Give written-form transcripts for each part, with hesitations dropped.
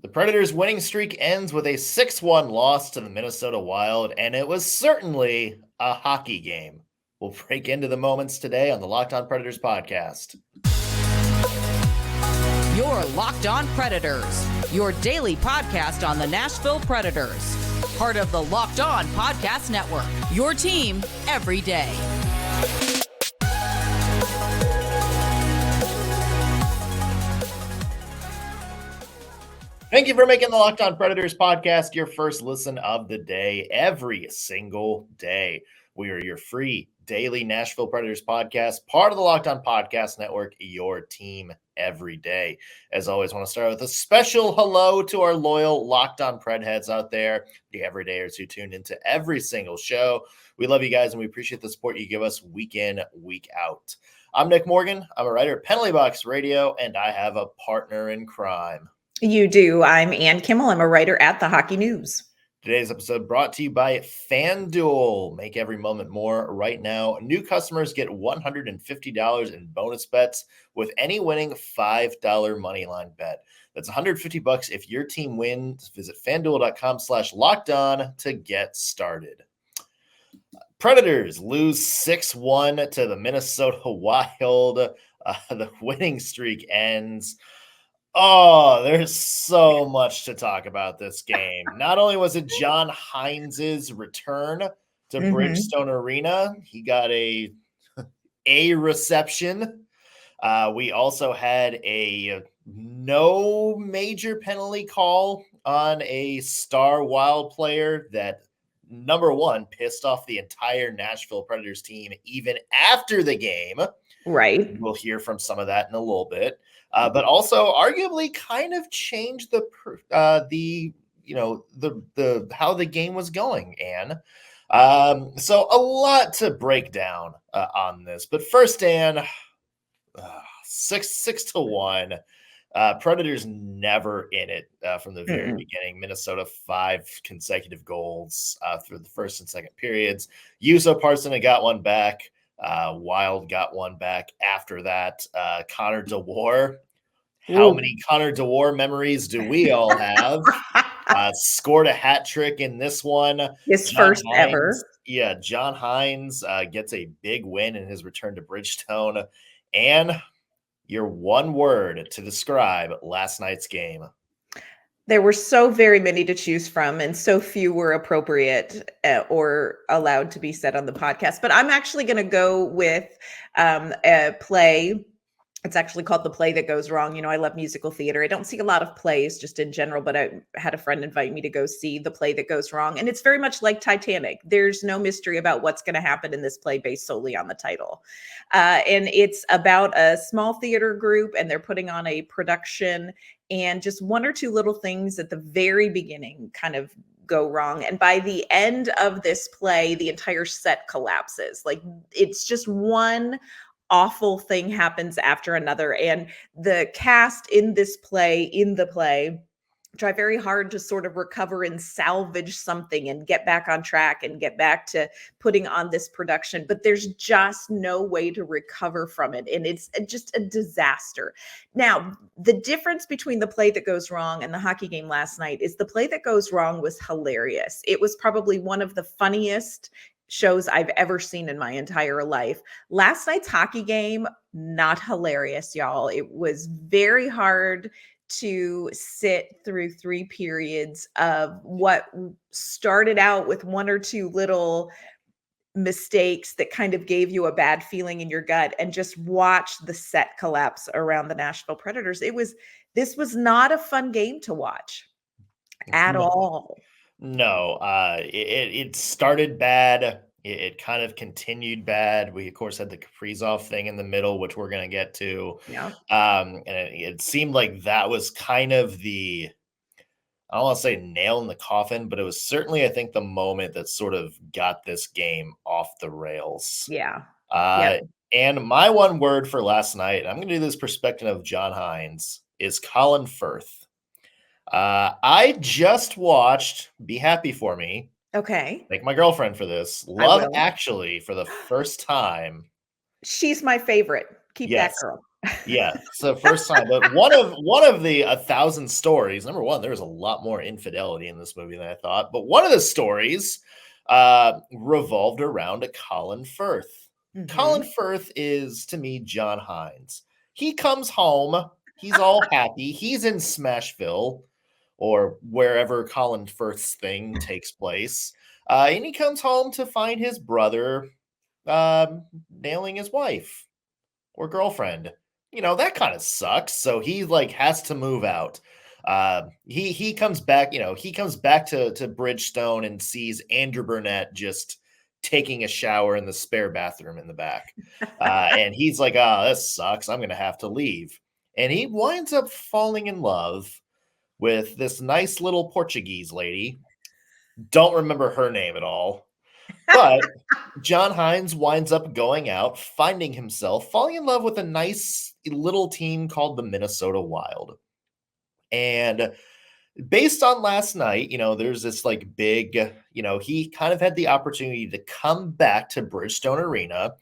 The Predators' winning streak ends with a 6-1 loss to the Minnesota Wild, and it was certainly a hockey game. We'll break into the moments today on the Locked On Predators podcast. Your Locked On Predators, your daily podcast on the Nashville Predators. Part of the Locked On Podcast Network, your team every day. Thank you for making the Locked On Predators podcast your first listen of the day every single day. We are your free daily Nashville Predators podcast, part of the Locked On Podcast Network, your team every day. As always, I want to start with a special hello to our loyal Locked On Pred heads out there, the everydayers who tune into every single show. We love you guys, and we appreciate the support you give us week in, week out. I'm Nick Morgan. I'm a writer at Penalty Box Radio, and I have a partner in crime. You do. I'm Ann Kimmel. I'm a writer at The Hockey News. Today's episode brought to you by FanDuel. Make every moment more. Right now, new customers get $150 in bonus bets with any winning $5 moneyline bet. That's $150 if your team wins. Visit FanDuel.com/lockedon to get started. Predators lose 6-1 to the Minnesota Wild. The winning streak ends. Oh, there's so much to talk about this game. Not only was it John Hynes' return to Bridgestone Arena, he got a reception. We also had a no major penalty call on a star Wild player that, number one, pissed off the entire Nashville Predators team even after the game. Right. We'll hear from some of that in a little bit. But also arguably kind of changed the how the game was going, Ann. So a lot to break down on this. But first, Ann, 6-1. Predators never in it from the very beginning. Minnesota 5 consecutive goals through the first and second periods. Juuso Parssinen got one back. Wild got one back after that. Connor Dewar. How many Connor Dewar memories do we all have? Scored a hat trick in this one. His first ever. Yeah, John Hynes gets a big win in his return to Bridgestone. And your one word to describe last night's game. There were so very many to choose from, and so few were appropriate or allowed to be said on the podcast. But I'm actually going to go with a play. It's actually called The Play That Goes Wrong. You know, I love musical theater. I don't see a lot of plays just in general, but I had a friend invite me to go see The Play That Goes Wrong. And it's very much like Titanic. There's no mystery about what's going to happen in this play based solely on the title. And it's about a small theater group, and they're putting on a production, and just one or two little things at the very beginning kind of go wrong. And by the end of this play, the entire set collapses. Like, it's just one awful thing happens after another. And the cast in the play, try very hard to sort of recover and salvage something and get back on track and get back to putting on this production. But there's just no way to recover from it. And it's just a disaster. Now, the difference between The Play That Goes Wrong and the hockey game last night is The Play That Goes Wrong was hilarious. It was probably one of the funniest shows I've ever seen in my entire life. Last night's hockey game, not hilarious, y'all. It was very hard to sit through 3 periods of what started out with one or two little mistakes that kind of gave you a bad feeling in your gut, and just watch the set collapse around the Nashville Predators. This was not a fun game to watch at all. No, it started bad. It kind of continued bad. We, of course, had the Kaprizov thing in the middle, which we're going to get to. Yeah. And it seemed like that was kind of I don't want to say nail in the coffin, but it was certainly, I think, the moment that sort of got this game off the rails. Yeah. And my one word for last night, I'm going to do this perspective of John Hynes, is Colin Firth. I just watched Be Happy For Me. Okay. Thank my girlfriend for this. Love Actually for the first time. She's my favorite. Keep that girl. Yeah, so first time, but one of the 1,000 stories. Number one, there was a lot more infidelity in this movie than I thought, but one of the stories revolved around a Colin Firth. Colin Mhm. Firth is to me John Hynes. He comes home, he's all happy, he's in Smashville or wherever Colin Firth's thing takes place, and he comes home to find his brother nailing his wife or girlfriend. That kind of sucks. So he like has to move out. He comes back, he comes back to Bridgestone and sees Andrew Burnett just taking a shower in the spare bathroom in the back. And he's like, oh, this sucks. I'm gonna have to leave. And he winds up falling in love with this nice little Portuguese lady. Don't remember her name at all. But John Hynes winds up going out, finding himself falling in love with a nice little team called the Minnesota Wild. And based on last night, there's this like big, he kind of had the opportunity to come back to Bridgestone Arena,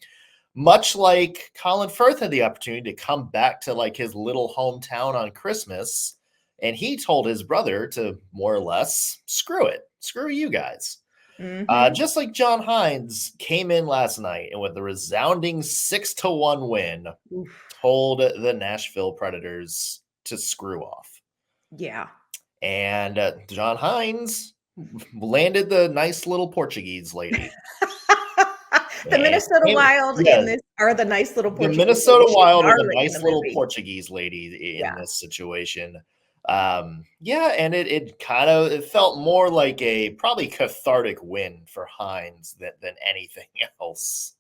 much like Colin Firth had the opportunity to come back to like his little hometown on Christmas. And he told his brother to more or less screw it, screw you guys. Mhm. Just like John Hynes came in last night and with a resounding 6-1 win, Oof. told the Nashville Predators to screw off. Yeah. And John Hynes landed the nice little Portuguese lady. The And Minnesota Wild yeah, in this are the nice little the Portuguese Minnesota lady. She was Wild are the darling in nice the little movie. Portuguese lady in Yeah. this situation. Yeah, and it kind of it felt more like a probably cathartic win for Hynes than anything else.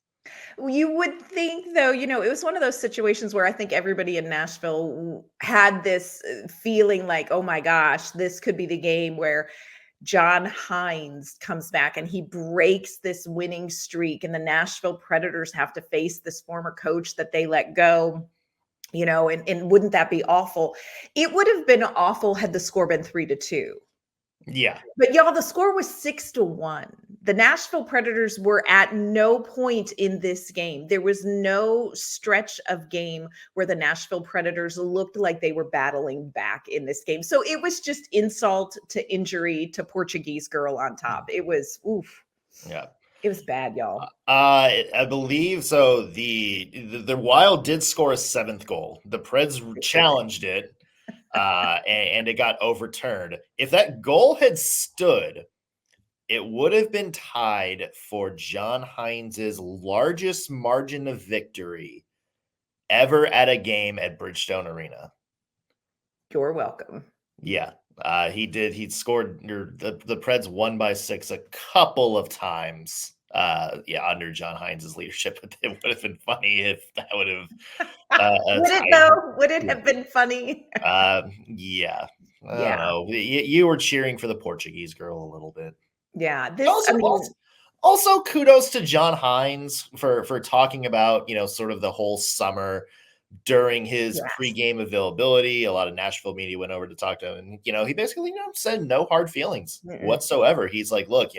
You would think though, it was one of those situations where I think everybody in Nashville had this feeling like, oh my gosh, this could be the game where John Hynes comes back and he breaks this winning streak, and the Nashville Predators have to face this former coach that they let go. And wouldn't that be awful? It would have been awful had the score been 3-2. Yeah. But y'all, the score was 6-1. The Nashville Predators were at no point in this game. There was no stretch of game where the Nashville Predators looked like they were battling back in this game. So it was just insult to injury to Portuguese girl on top. It was oof. Yeah. It was bad, y'all. I believe so. The Wild did score a seventh goal. The Preds challenged it, and it got overturned. If that goal had stood, it would have been tied for John Hynes' largest margin of victory ever at a game at Bridgestone Arena. You're welcome. Yeah, he did. He scored. The Preds won by 6 a couple of times. Yeah, under John Hynes' leadership, but it would have been funny if that would have Would it tied. though? Would it have been funny? Yeah, I don't Yeah. know. You were cheering for the Portuguese girl a little bit. Yeah. This, I Also, mean, also kudos to John Hynes for talking about sort of the whole summer during his yes. pregame availability. A lot of Nashville media went over to talk to him, and he basically said no hard feelings Mm-mm. whatsoever. He's like, look,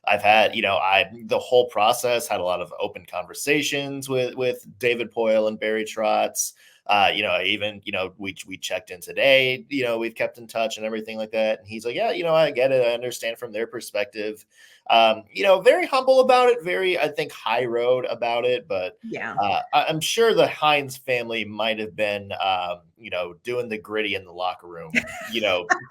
I've had I the whole process had a lot of open conversations with David Poyle and Barry Trotz. Even we checked in today. We've kept in touch and everything like that. And he's like, yeah, I get it. I understand from their perspective. Very humble about it. Very, I think, high road about it. But Yeah. I'm sure the Hines family might have been, doing the gritty in the locker room,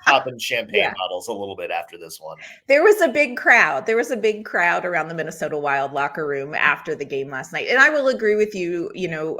popping champagne Yeah. bottles a little bit after this one. There was a big crowd. There was a big crowd around the Minnesota Wild locker room after the game last night. And I will agree with you.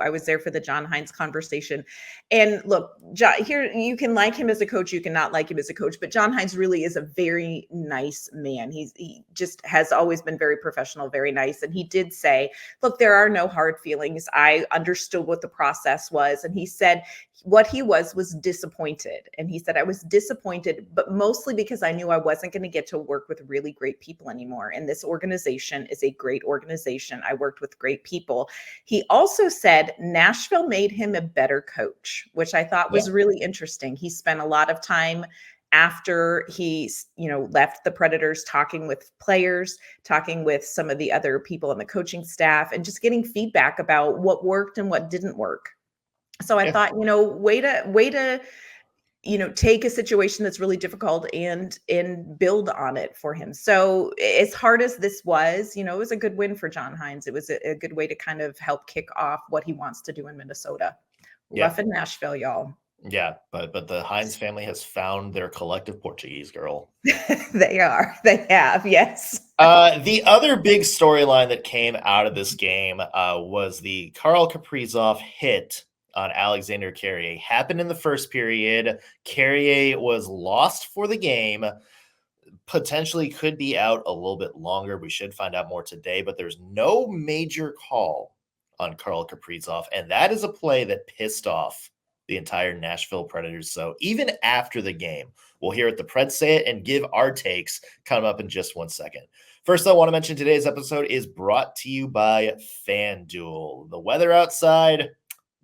I was there for the John Hynes conversation. And look, John, here you can like him as a coach, you cannot like him as a coach, but John Hynes really is a very nice man. He just has always been very professional, very nice. And he did say, look, there are no hard feelings. I understood what the process was. And he said, what he was disappointed. And he said, I was disappointed, but mostly because I knew I wasn't going to get to work with really great people anymore. And this organization is a great organization. I worked with great people. He also said Nashville made him a better coach, which I thought was really interesting. He spent a lot of time after he, left the Predators talking with players, talking with some of the other people on the coaching staff, and just getting feedback about what worked and what didn't work. So I Yeah. thought, way to take a situation that's really difficult and build on it for him. So as hard as this was, it was a good win for John Hynes. It was a good way to kind of help kick off what he wants to do in Minnesota. Yeah. Rough in Nashville, y'all. Yeah. But the Hines family has found their collective Portuguese girl. They are. They have, yes. The other big storyline that came out of this game was the Kirill Kaprizov hit on Alexandre Carrier. Happened in the first period. Carrier was lost for the game. Potentially could be out a little bit longer. We should find out more today, but there's no major call on Kirill Kaprizov, and that is a play that pissed off the entire Nashville Predators. So even after the game, we'll hear what the Preds say it and give our takes coming up in just 1 second. First, I want to mention today's episode is brought to you by FanDuel. The weather outside,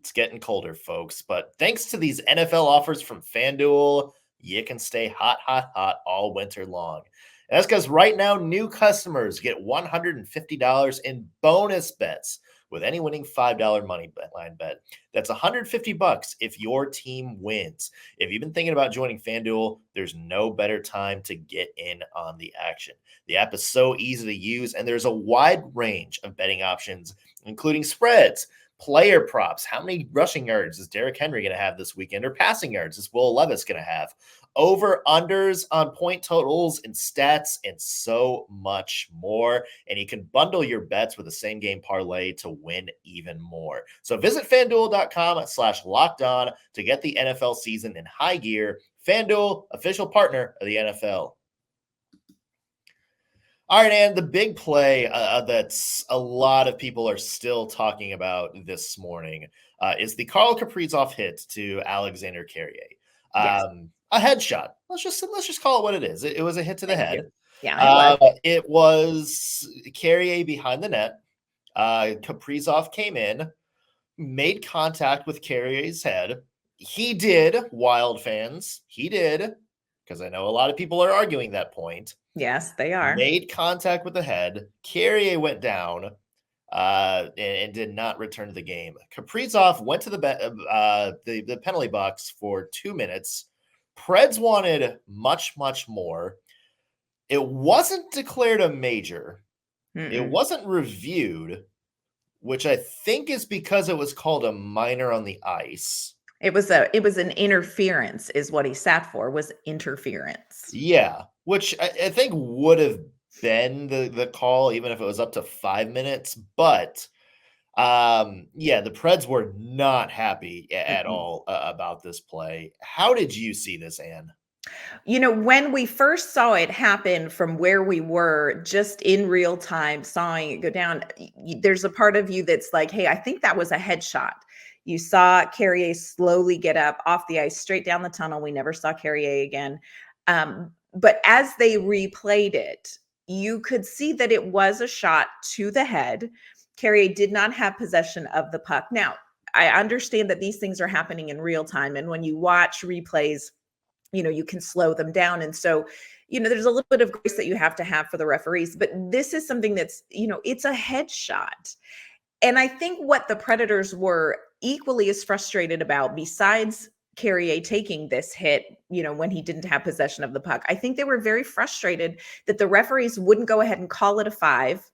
it's getting colder, folks, but thanks to these NFL offers from FanDuel, you can stay hot, hot, hot all winter long. And that's because right now, new customers get $150 in bonus bets with any winning $5 money line bet. That's $150 if your team wins. If you've been thinking about joining FanDuel, there's no better time to get in on the action. The app is so easy to use, and there's a wide range of betting options, including spreads, player props. How many rushing yards is Derrick Henry going to have this weekend, or passing yards is Will Levis going to have? Over-unders on point totals and stats, and so much more. And you can bundle your bets with a same-game parlay to win even more. So visit FanDuel.com/lockedon to get the NFL season in high gear. FanDuel, official partner of the NFL. All right, and the big play that's a lot of people are still talking about this morning is the Kirill Kaprizov hit to Alexandre Carrier. Yes. A headshot. Let's just call it what it is. It was a hit to the Thank you. head. Yeah, it was. It was Carrier behind the net. Kaprizov came in, made contact with Carrier's head. He did, Wild fans. He did, because I know a lot of people are arguing that point. Yes, they are. Made contact with the head. Carrier went down and did not return to the game. Kaprizov went to the penalty box for 2 minutes. Preds wanted much, much more. It wasn't declared a major. It wasn't reviewed, which I think is because it was called a minor on the ice. It was an interference is what he sat for, was interference. Yeah, which I think would have been the call, even if it was up to 5 minutes. But yeah, the Preds were not happy at all about this play. How did you see this, Anne? When we first saw it happen from where we were, just in real time, sawing it go down, there's a part of you that's like, hey, I think that was a headshot. You saw Carrier slowly get up off the ice, straight down the tunnel. We never saw Carrier again. But as they replayed it, you could see that it was a shot to the head. Carrier did not have possession of the puck. Now, I understand that these things are happening in real time. And when you watch replays, you can slow them down. And so, there's a little bit of grace that you have to have for the referees. But this is something that's, it's a headshot. And I think what the Predators were equally as frustrated about, besides Carrier taking this hit, when he didn't have possession of the puck, I think they were very frustrated that the referees wouldn't go ahead and call it a 5,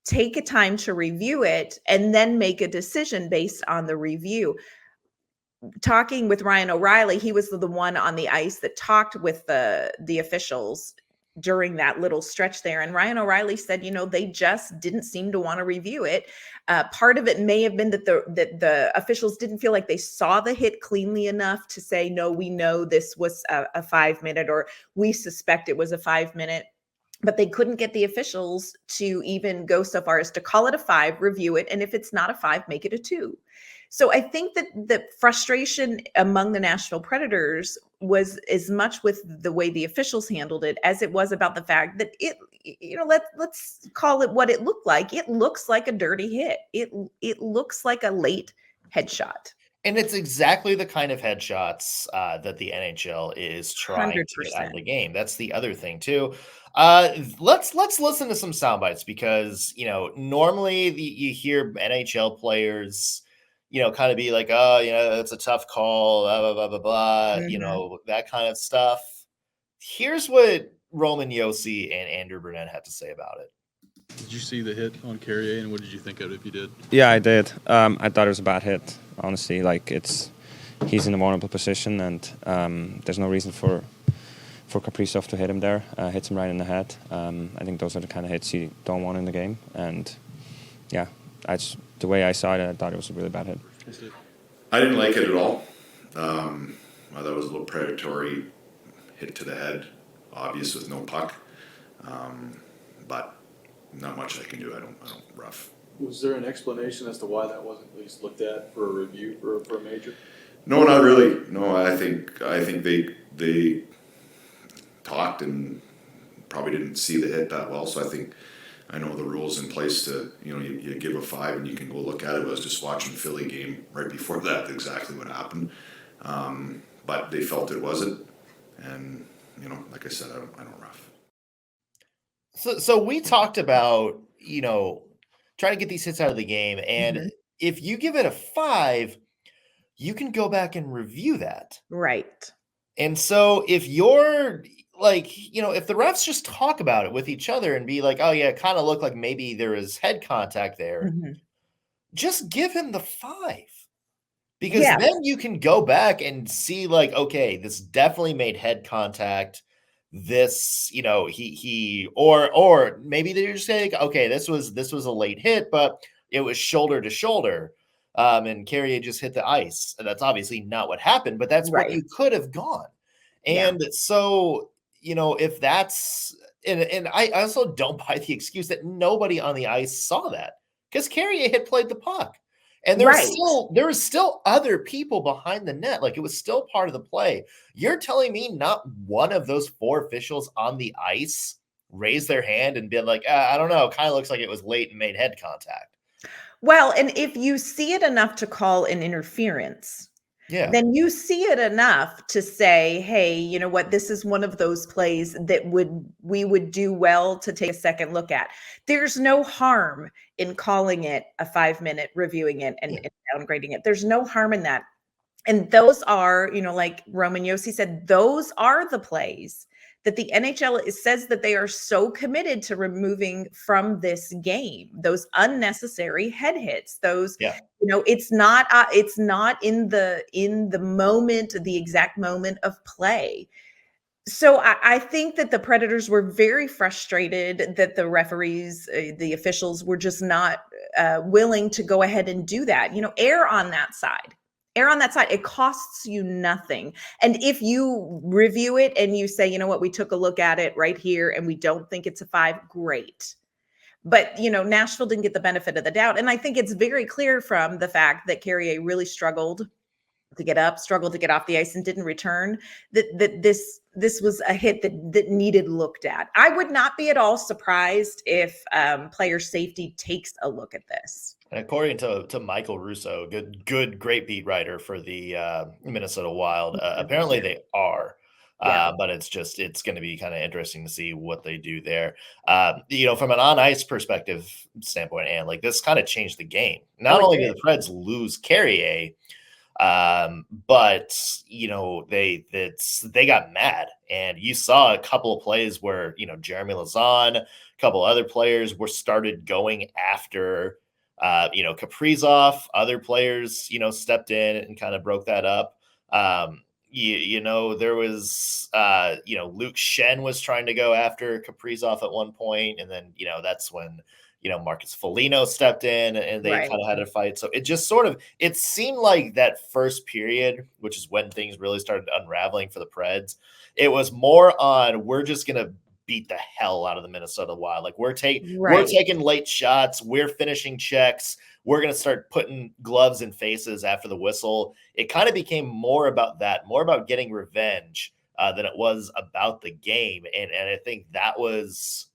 take a time to review it, and then make a decision based on the review. Talking with Ryan O'Reilly, he was the one on the ice that talked with the officials during that little stretch there. And Ryan O'Reilly said, they just didn't seem to want to review it. Part of it may have been that the officials didn't feel like they saw the hit cleanly enough to say, no, we know this was a 5 minute, or we suspect it was a 5 minute. But they couldn't get the officials to even go so far as to call it a 5, review it. And if it's not a 5, make it a 2. So I think that the frustration among the Nashville Predators was as much with the way the officials handled it as it was about the fact that let's call it what it looked like. It looks like a dirty hit. It looks like a late headshot. And it's exactly the kind of headshots that the NHL is trying 100%. to get out of the game. That's the other thing too. Let's listen to some sound bites, because normally you hear NHL players kind of be like, oh, it's a tough call, blah, blah, blah, blah, blah, Mhm. that kind of stuff. Here's what Roman Yossi and Andrew Burnett had to say about it. Did you see the hit on Carrier, and what did you think of it if you did? Yeah, I did. I thought it was a bad hit, honestly. Like, he's in a vulnerable position, and there's no reason for Kaprizov to hit him there. Hits him right in the head. I think those are the kind of hits you don't want in the game. And, yeah, the way I saw it, I thought it was a really bad hit. I didn't like it at all. I thought it was a little predatory hit to the head, obvious with no puck. But not much I can do. I don't rough. Was there an explanation as to why that wasn't at least looked at for a review for a major? No, not really. No, I think they talked and probably didn't see the hit that well. So I know the rules in place to, you give a 5 and you can go look at it. I was just watching Philly game right before that, exactly what happened. But they felt it wasn't, and like I said, I don't rough. So we talked about, trying to get these hits out of the game. And if you give it a 5, you can go back and review that. Right. And so if you're like, if the refs just talk about it with each other and be like, oh yeah, it kind of looked like maybe there was head contact there, just give him the 5. Because then you can go back and see like, okay, this definitely made head contact. This, he or maybe they're just saying, okay, this was a late hit, but it was shoulder to shoulder. And Carrier just hit the ice. And that's obviously not what happened, but that's what you could have gone. And so, if that's and I also don't buy the excuse that nobody on the ice saw that, because Carrier had played the puck. And there was still other people behind the net. Like, it was still part of the play. You're telling me not one of those 4 officials on the ice raised their hand and been like, I don't know, kind of looks like it was late and made head contact. Well, and if you see it enough to call an interference, then you see it enough to say, hey, you know what, this is one of those plays that we would do well to take a second look at. There's no harm in calling it a 5-minute, reviewing it and downgrading it. There's no harm in that. And those are, like Roman Yossi said, those are the plays that the NHL says that they are so committed to removing from this game. Those unnecessary head hits, those, it's not in the moment, the exact moment of play. So I think that the Predators were very frustrated that the referees, the officials were just not willing to go ahead and do that. Err on that side. Err on that side. It costs you nothing. And if you review it and you say, you know what, we took a look at it right here and we don't think it's a 5, great. But, Nashville didn't get the benefit of the doubt. And I think it's very clear from the fact that Carrier really struggled to get up, struggled to get off the ice and didn't return, that this was a hit that needed looked at. I would not be at all surprised if player safety takes a look at this. And according to Michael Russo, great beat writer for the Minnesota Wild, apparently they are. But it's going to be kind of interesting to see what they do there. From an on-ice perspective standpoint, and like, this kind of changed the game. Not only did the Preds lose Carrier, but they got mad, and you saw a couple of plays where Jeremy Lauzon, a couple other players started going after Kaprizov. Other players stepped in and kind of broke that up. There was Luke Schenn was trying to go after Kaprizov at one point, and then that's when Marcus Foligno stepped in and they kind of had a fight. So it seemed like that first period, which is when things really started unraveling for the Preds, it was more on, we're just going to beat the hell out of the Minnesota Wild. Like, we're taking late shots. We're finishing checks. We're going to start putting gloves in faces after the whistle. It kind of became more about that, more about getting revenge than it was about the game. And I think that was,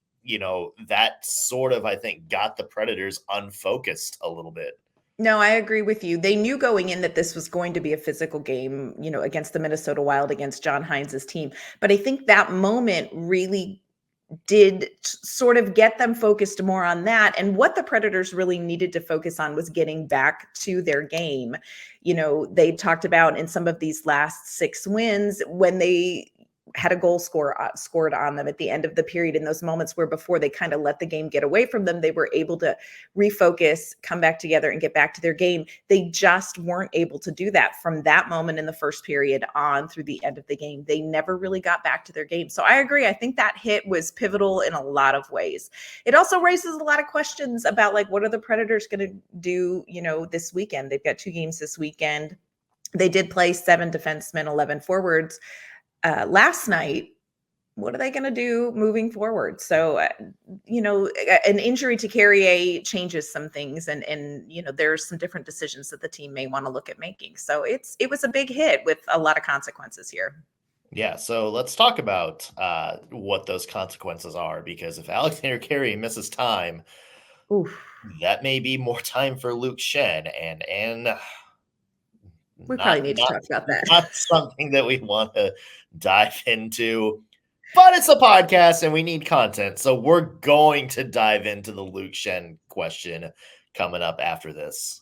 that sort of, I think, got the Predators unfocused a little bit. No, I agree with you. They knew going in that this was going to be a physical game, against the Minnesota Wild, against John Hynes' team. But I think that moment really did sort of get them focused more on that. And what the Predators really needed to focus on was getting back to their game. They talked about in some of these last 6 wins when they had a goal scored on them at the end of the period, in those moments where before they kind of let the game get away from them, they were able to refocus, come back together, and get back to their game. They just weren't able to do that from that moment in the first period on through the end of the game. They never really got back to their game. So I agree. I think that hit was pivotal in a lot of ways. It also raises a lot of questions about, like, what are the Predators going to do, this weekend? They've got 2 games this weekend. They did play 7 defensemen, 11 forwards last night. What are they going to do moving forward? So, an injury to Carrier changes some things, and there's some different decisions that the team may want to look at making. So it was a big hit with a lot of consequences here. Yeah, so let's talk about what those consequences are, because if Alexandre Carrier misses time, Oof. that may be more time for Luke Schenn, and We probably not need to not talk about that. not something that we want to dive into. But it's a podcast and we need content, so we're going to dive into the Luke Schenn question coming up after this.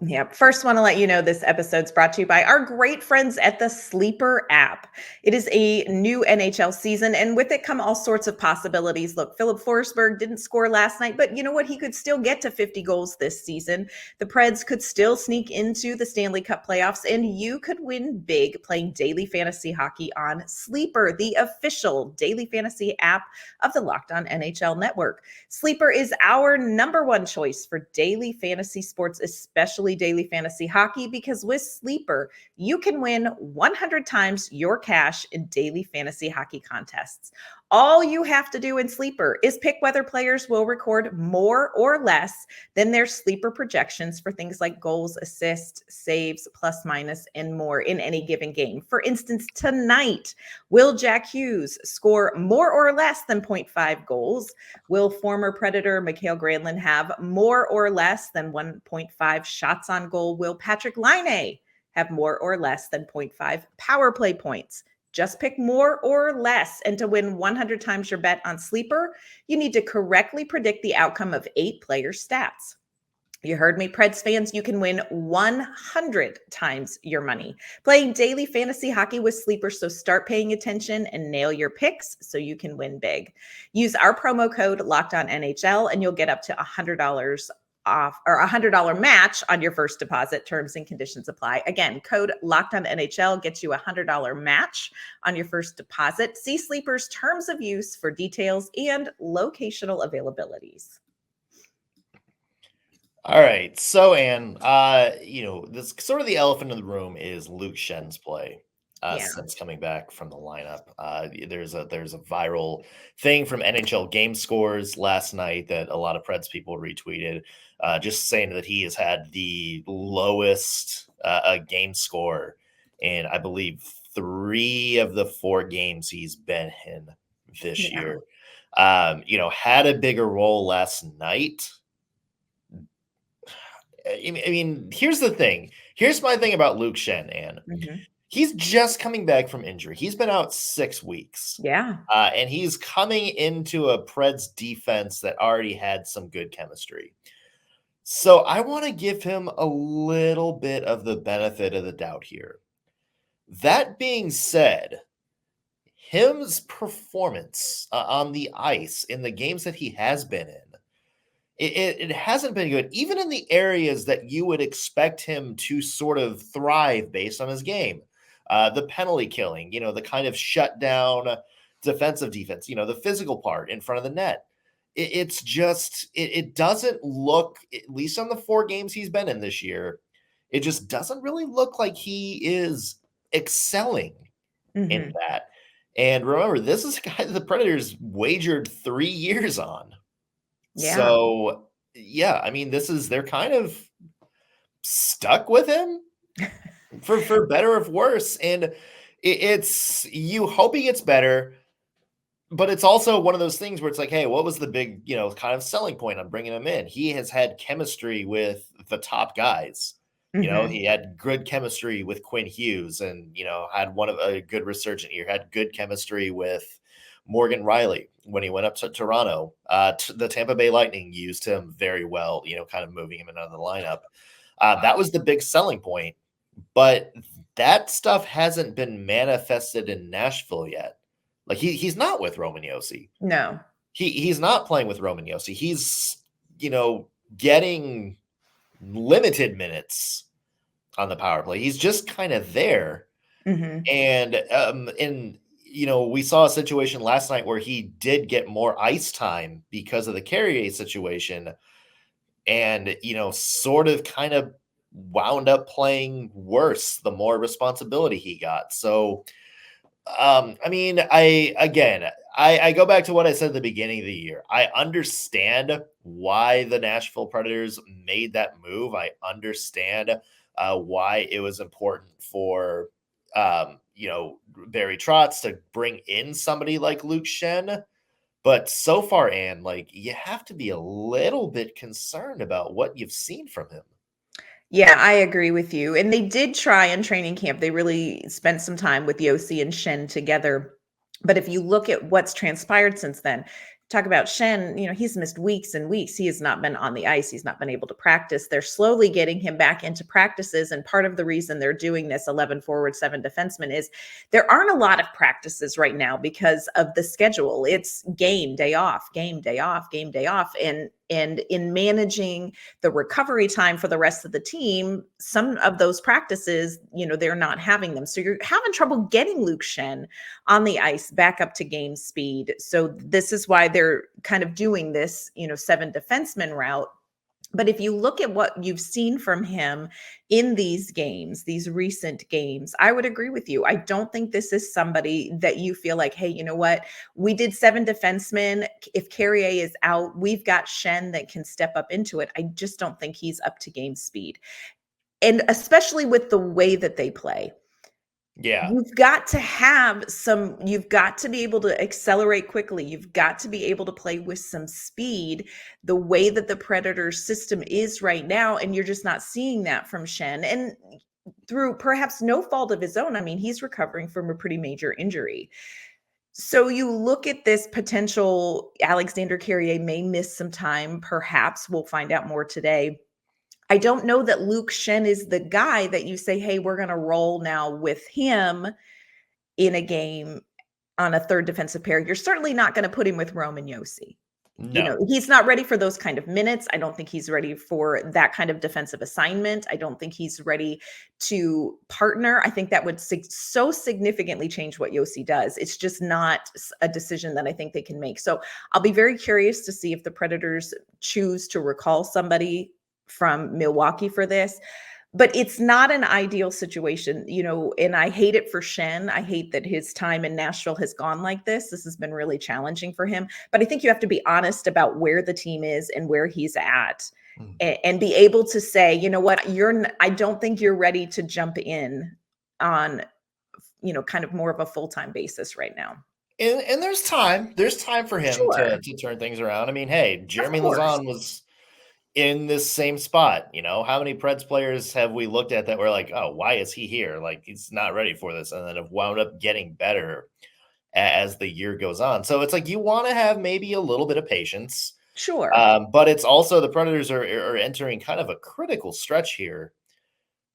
Yeah. First, want to let you know this episode's brought to you by our great friends at the Sleeper app. It is a new NHL season, and with it come all sorts of possibilities. Look, Philip Forsberg didn't score last night, but you know what? He could still get to 50 goals this season. The Preds could still sneak into the Stanley Cup playoffs, and you could win big playing daily fantasy hockey on Sleeper, the official daily fantasy app of the Locked On NHL Network. Sleeper is our #1 choice for daily fantasy sports, especially daily fantasy hockey, because with Sleeper, you can win 100 times your cash in daily fantasy hockey contests. All you have to do in Sleeper is pick whether players will record more or less than their Sleeper projections for things like goals, assists, saves, plus minus, and more in any given game. For instance, tonight, will Jack Hughes score more or less than 0.5 goals? Will former Predator Mikael Granlund have more or less than 1.5 shots on goal? Will Patrick Laine have more or less than 0.5 power play points? Just pick more or less. And to win 100 times your bet on Sleeper, you need to correctly predict the outcome of 8 player stats. You heard me, Preds fans. You can win 100 times your money playing daily fantasy hockey with Sleeper. So start paying attention and nail your picks so you can win big. Use our promo code LOCKEDONNHL and you'll get up to $100 off, or $100 match on your first deposit. Terms and conditions apply. Again, code LOCKEDONNHL gets you $100 match on your first deposit. See Sleeper's terms of use for details and locational availabilities. All right, so Anne, this sort of the elephant in the room is Luke Schenn's play since coming back from the lineup. There's a viral thing from NHL Game Scores last night that a lot of Preds people retweeted, just saying that he has had the lowest game score in, I believe, 3 of the 4 games he's been in this year. Had a bigger role last night. I mean, here's the thing. Here's my thing about Luke Schenn, Anne. Mm-hmm. He's just coming back from injury. He's been out 6 weeks. Yeah. And he's coming into a Preds defense that already had some good chemistry. So I want to give him a little bit of the benefit of the doubt here. That being said, his performance on the ice in the games that he has been in, it hasn't been good, even in the areas that you would expect him to sort of thrive based on his game. The penalty killing, the kind of shutdown defensive defense, the physical part in front of the net. It's just, it doesn't look, at least on the 4 games he's been in this year, it just doesn't really look like he is excelling in that. And remember, this is a guy that the Predators wagered 3 years on. Yeah. So, yeah, I mean, they're kind of stuck with him for better or worse. And it's, you hope he gets better, but it's also one of those things where it's like, hey, what was the big, kind of selling point on bringing him in? He has had chemistry with the top guys. He had good chemistry with Quinn Hughes and, had a good resurgent year, had good chemistry with Morgan Riley, when he went up to Toronto, the Tampa Bay Lightning used him very well, kind of moving him into the lineup. That was the big selling point, but that stuff hasn't been manifested in Nashville yet. Like he's not with Roman Josi. No. He's not playing with Roman Josi. He's, getting limited minutes on the power play. He's just kind of there. Mm-hmm. And we saw a situation last night where he did get more ice time because of the Carrier situation, and sort of kind of wound up playing worse the more responsibility he got. So I go back to what I said at the beginning of the year. I understand why the Nashville Predators made that move. I understand why it was important for Barry Trotz to bring in somebody like Luke Schenn. But so far, Ann, you have to be a little bit concerned about what you've seen from him. Yeah, I agree with you. And they did try in training camp. They really spent some time with Josi and Shen together. But if you look at what's transpired since then, talk about Shen, he's missed weeks and weeks. He has not been on the ice. He's not been able to practice. They're slowly getting him back into practices. And part of the reason they're doing this 11 forward, 7 defensemen is there aren't a lot of practices right now because of the schedule. It's game, day off, game, day off, game, day off. And in managing the recovery time for the rest of the team, some of those practices, they're not having them. So you're having trouble getting Luke Schenn on the ice back up to game speed. So this is why they're kind of doing this, 7 defenseman route. But if you look at what you've seen from him in these games, these recent games, I would agree with you. I don't think this is somebody that you feel like, hey, you know what? We did 7 defensemen. If Carrier is out, we've got Shen that can step up into it. I just don't think he's up to game speed. And especially with the way that they play. Yeah. You've got to be able to accelerate quickly. You've got to be able to play with some speed the way that the Predators system is right now. And you're just not seeing that from Shen. And through perhaps no fault of his own, I mean, he's recovering from a pretty major injury. So you look at this potential, Alexandre Carrier may miss some time. Perhaps we'll find out more today. I don't know that Luke Schenn is the guy that you say, hey, we're going to roll now with him in a game on a third defensive pair. You're certainly not going to put him with Roman Josi. No. He's not ready for those kind of minutes. I don't think he's ready for that kind of defensive assignment. I don't think he's ready to partner. I think that would so significantly change what Josi does. It's just not a decision that I think they can make. So I'll be very curious to see if the Predators choose to recall somebody from Milwaukee for this, but it's not an ideal situation, and I hate it for Shen. I hate that his time in Nashville has gone like this. This has been really challenging for him, but I think you have to be honest about where the team is and where he's at and be able to say, you know what, I don't think you're ready to jump in on, kind of more of a full-time basis right now. And there's time for him to turn things around. I mean, hey, Jeremy Lauzon was in this same spot. How many Preds players have we looked at that were like, oh, why is he here? Like, he's not ready for this, and then have wound up getting better as the year goes on. So it's like you want to have maybe a little bit of patience. Sure. But it's also the Predators are entering kind of a critical stretch here.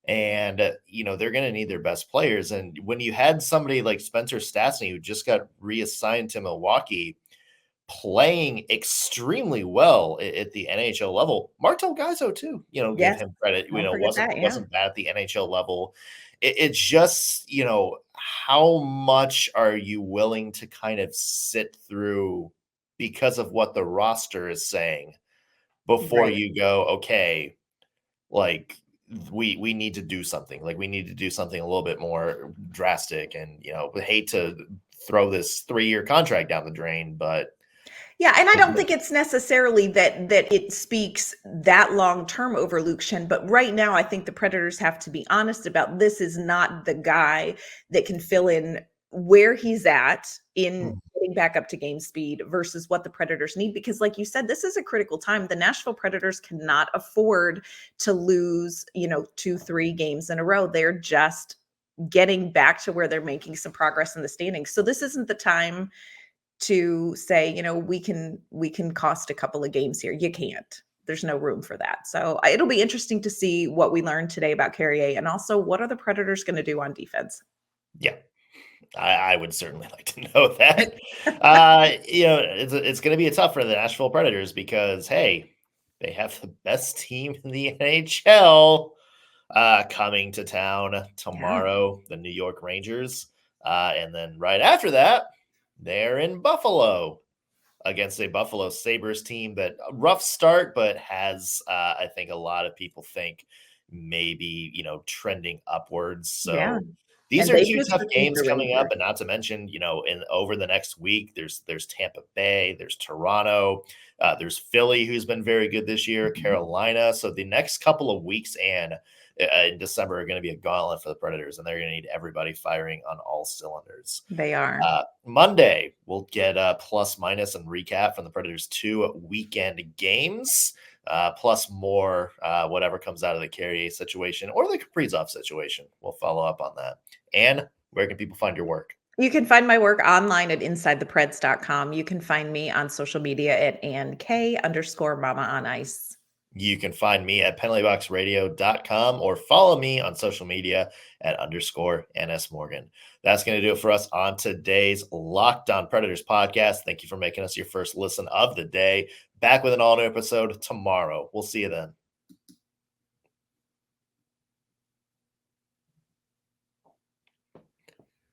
And, they're going to need their best players. And when you had somebody like Spencer Stastny, who just got reassigned to Milwaukee, playing extremely well at the NHL level. Martel Gaizo too, give him credit, wasn't bad at the NHL level. It's just, how much are you willing to kind of sit through because of what the roster is saying before you go, okay, like we need to do something. Like we need to do something a little bit more drastic, and, hate to throw this 3-year contract down the drain, but yeah, and I don't think it's necessarily that it speaks that long term over Luke Schenn, but right now I think the Predators have to be honest about this is not the guy that can fill in where he's at in getting back up to game speed versus what the Predators need. Because like you said, this is a critical time. The Nashville Predators cannot afford to lose, 2-3 games in a row. They're just getting back to where they're making some progress in the standings. So this isn't the time to say, we can cost a couple of games here. You can't. There's no room for that. So it'll be interesting to see what we learned today about Carrier, and also what are the Predators going to do on defense. Yeah. I would certainly like to know that. It's going to be tough for the Nashville Predators because, hey, they have the best team in the NHL coming to town tomorrow, the New York Rangers. And then right after that, they're in Buffalo against a Buffalo Sabres team that rough start, but has, I think a lot of people think maybe, trending upwards. So these And are they two just tough defeated games the coming up, Rangers. and not to mention, over the next week, there's Tampa Bay, there's Toronto, there's Philly, who's been very good this year, Carolina. So the next couple of weeks and in December are going to be a gauntlet for the Predators, and they're going to need everybody firing on all cylinders. They are. Monday, we'll get plus minus and recap from the Predators' 2 weekend games. Plus more, whatever comes out of the Carrier situation or the Kaprizov situation. We'll follow up on that. And where can people find your work? You can find my work online at InsideThePreds.com. You can find me on social media at AnnK_Mama on Ice. You can find me at penaltyboxradio.com or follow me on social media at _NSMorgan. That's going to do it for us on today's Locked On Predators podcast. Thank you for making us your first listen of the day. Back with an all-new episode tomorrow. We'll see you then.